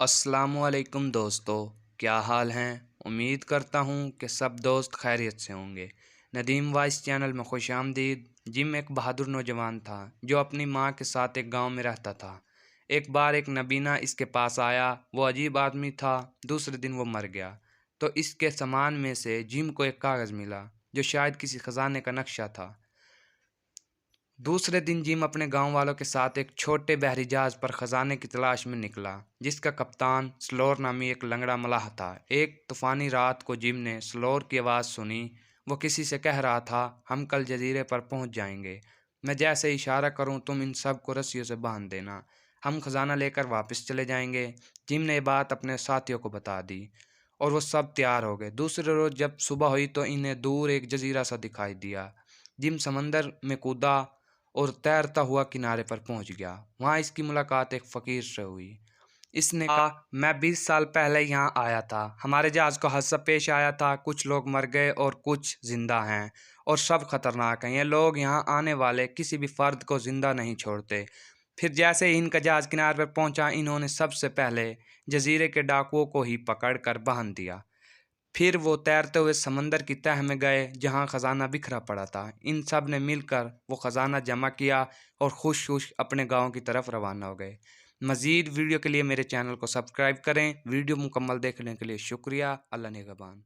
अस्सलामुअलैकुम दोस्तों, क्या हाल हैं। उम्मीद करता हूँ कि सब दोस्त खैरियत से होंगे। नदीम वॉइस चैनल में खुश आमदीद। जिम एक बहादुर नौजवान था जो अपनी माँ के साथ एक गांव में रहता था। एक बार एक नबीना इसके पास आया। वो अजीब आदमी था। दूसरे दिन वो मर गया। तो इसके सामान में से जिम को एक कागज़ मिला जो शायद किसी खजाने का नक्शा था। दूसरे दिन जिम अपने गांव वालों के साथ एक छोटे बहरी जहाज पर खजाने की तलाश में निकला, जिसका कप्तान स्लोर नामी एक लंगड़ा मलाह था। एक तूफानी रात को जिम ने स्लोर की आवाज़ सुनी। वो किसी से कह रहा था, हम कल जजीरे पर पहुंच जाएंगे। मैं जैसे इशारा करूं तुम इन सब को रस्सियों से बांध देना। हम खजाना लेकर वापस चले जाएंगे। जिम ने ये बात अपने साथियों को बता दी और वो सब तैयार हो गए। दूसरे रोज़ जब सुबह हुई तो इन्हें दूर एक जजीरा सा दिखाई दिया। जिम समंदर में कूदा और तैरता हुआ किनारे पर पहुंच गया। वहां इसकी मुलाकात एक फकीर से हुई। इसने कहा, मैं 20 साल पहले यहाँ आया था। हमारे जहाज को हादसा पेश आया था। कुछ लोग मर गए और कुछ जिंदा हैं और सब खतरनाक हैं। ये लोग यहाँ आने वाले किसी भी फर्द को जिंदा नहीं छोड़ते। फिर जैसे ही इनका जहाज किनारे पर पहुंचा, इन्होंने सबसे पहले जजीरे के डाकुओं को ही पकड़ कर बांध दिया। फिर वो तैरते हुए समंदर की तह में गए जहाँ खजाना बिखरा पड़ा था। इन सब ने मिलकर वो खजाना जमा किया और खुश खुश अपने गांव की तरफ रवाना हो गए। मज़ीद वीडियो के लिए मेरे चैनल को सब्सक्राइब करें। वीडियो मुकम्मल देखने के लिए शुक्रिया। अल्लाह निगहबान।